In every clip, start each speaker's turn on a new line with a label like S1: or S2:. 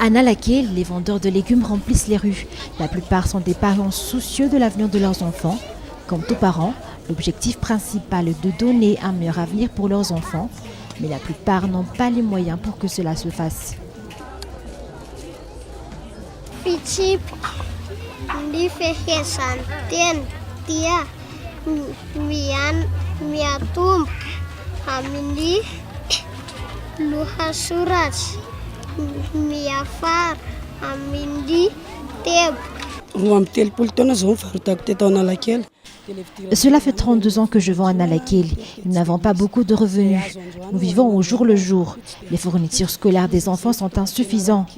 S1: À Nalaké, les vendeurs de légumes remplissent les rues. La plupart sont des parents soucieux de l'avenir de leurs enfants. Comme tous parents, l'objectif principal est de donner un meilleur avenir pour leurs enfants, mais la plupart n'ont pas les moyens pour que cela se fasse. Cela fait 32 ans que je vends à Nalaké. Nous n'avons pas beaucoup de revenus. Nous vivons au jour le jour. Les fournitures scolaires des enfants sont insuffisantes.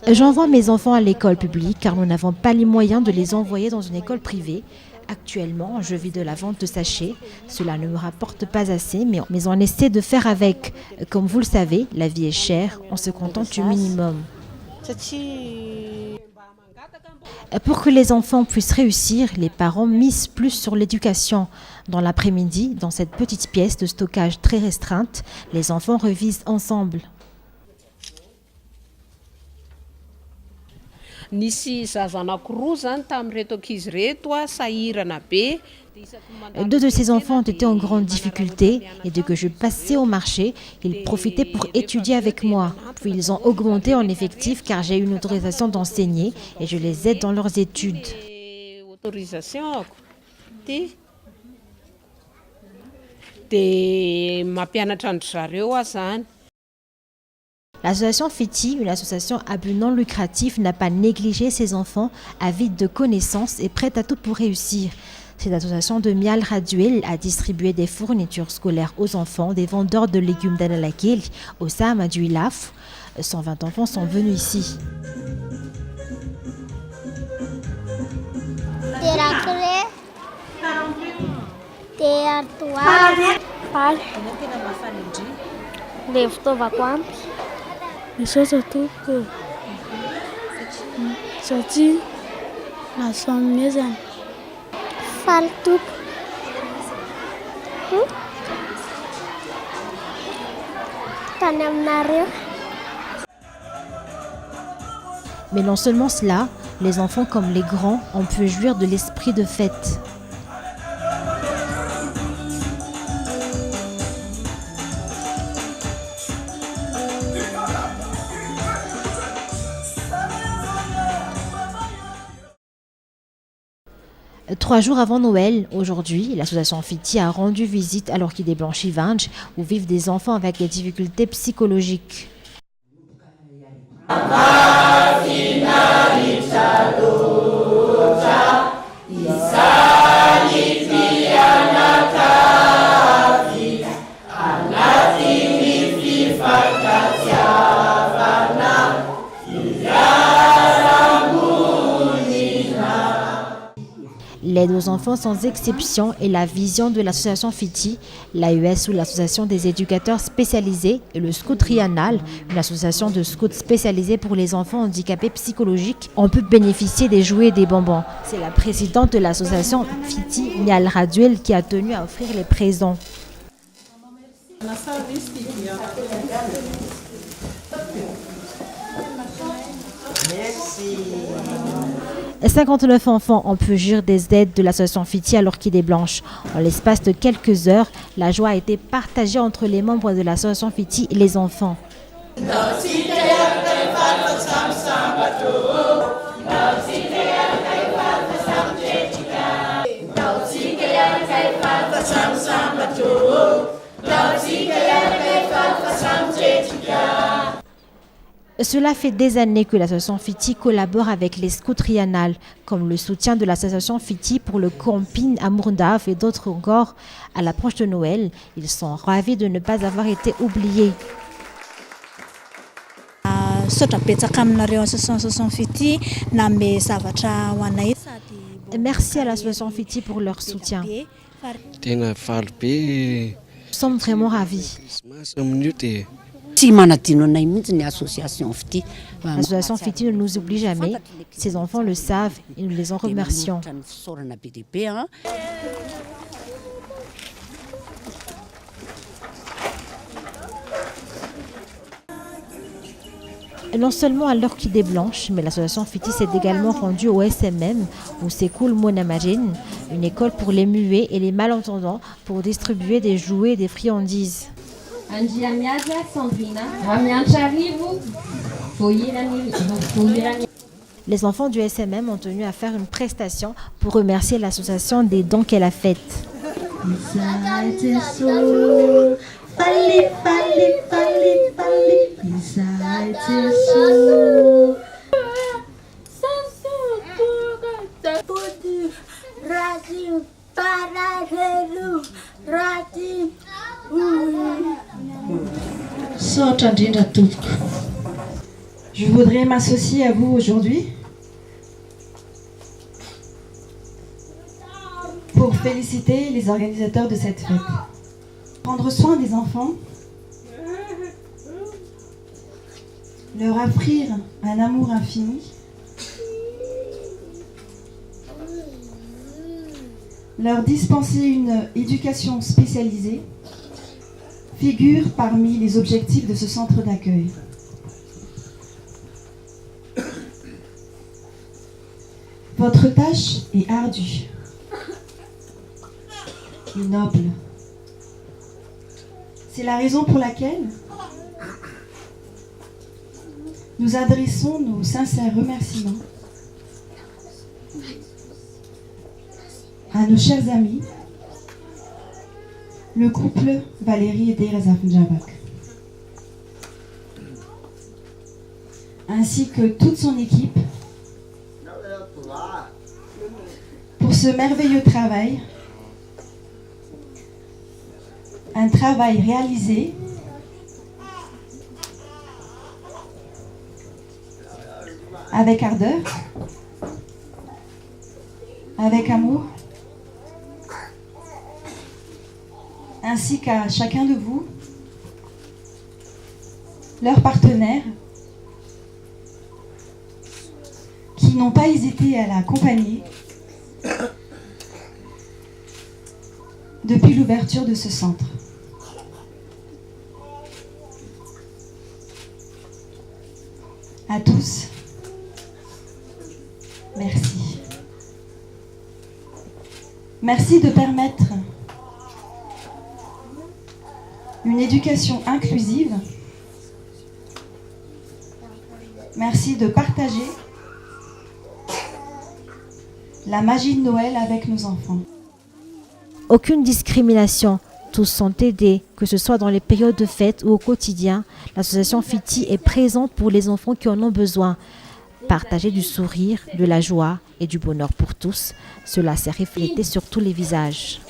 S1: J'envoie mes enfants à l'école publique car nous n'avons pas les moyens de les envoyer dans une école privée. Actuellement, je vis de la vente de sachets. Cela ne me rapporte pas assez, mais on essaie de faire avec. Comme vous le savez, la vie est chère, on se contente du minimum. Pour que les enfants puissent réussir, les parents misent plus sur l'éducation. Dans l'après-midi, dans cette petite pièce de stockage très restreinte, les enfants revisent ensemble. Deux de ces enfants ont été en grande difficulté et dès que je passais au marché, ils profitaient pour étudier avec moi. Puis ils ont augmenté en effectif car j'ai eu une autorisation d'enseigner et je les aide dans leurs études. L'association FITI, une association à but non lucratif, n'a pas négligé ses enfants avides de connaissances et prête à tout pour réussir. Cette association de Mial Raduel a distribué des fournitures scolaires aux enfants des vendeurs de légumes d'Analaké, au Sam à Duilaf. 120 enfants sont venus ici. Mais non seulement cela, les enfants comme les grands ont pu jouir de l'esprit de fête. Trois jours avant Noël, aujourd'hui, l'association FITI a rendu visite à l'Orchidée Blanche Ivange, où vivent des enfants avec des difficultés psychologiques. L'aide aux enfants sans exception est la vision de l'association FITI, l'AES ou l'association des éducateurs spécialisés et le Scout Rianal, une association de scouts spécialisée pour les enfants handicapés psychologiques. On peut bénéficier des jouets et des bonbons. C'est la présidente de l'association FITI, Mial Raduel, qui a tenu à offrir les présents. Merci. 59 enfants ont pu jouir des aides de l'association FITI à l'Orchidée Blanche. En l'espace de quelques heures, la joie a été partagée entre les membres de l'association FITI et les enfants. Cela fait des années que l'association FITI collabore avec les Scouts Rianal, comme le soutien de l'association FITI pour le camping à Mourndaf et d'autres encore. À l'approche de Noël, ils sont ravis de ne pas avoir été oubliés. Merci à l'association FITI pour leur soutien. Nous sommes vraiment ravis. L'association FITI ne nous oublie jamais. Ces enfants le savent et nous les en remercions. Et non seulement à l'Orchidée Blanche, mais l'association Fiti s'est également rendue au SMM, où s'écoule Monamajin, une école pour les muets et les malentendants, pour distribuer des jouets et des friandises. Les enfants du SMM ont tenu à faire une prestation pour remercier l'association des dons qu'elle a faites.
S2: Je voudrais m'associer à vous aujourd'hui pour féliciter les organisateurs de cette fête. Prendre soin des enfants, leur offrir un amour infini, leur dispenser une éducation spécialisée figure parmi les objectifs de ce centre d'accueil. Votre tâche est ardue et noble. C'est la raison pour laquelle nous adressons nos sincères remerciements à nos chers amis, le couple Valérie et Dereza Njabak, ainsi que toute son équipe, pour ce merveilleux travail, un travail réalisé avec ardeur, avec amour, ainsi qu'à chacun de vous, leurs partenaires, qui n'ont pas hésité à l'accompagner depuis l'ouverture de ce centre. À tous, merci. Merci de permettre une éducation inclusive. Merci de partager la magie de Noël avec nos enfants.
S1: Aucune discrimination, tous sont aidés, que ce soit dans les périodes de fête ou au quotidien. L'association Fiti est présente pour les enfants qui en ont besoin. Partager du sourire, de la joie et du bonheur pour tous, cela s'est reflété sur tous les visages.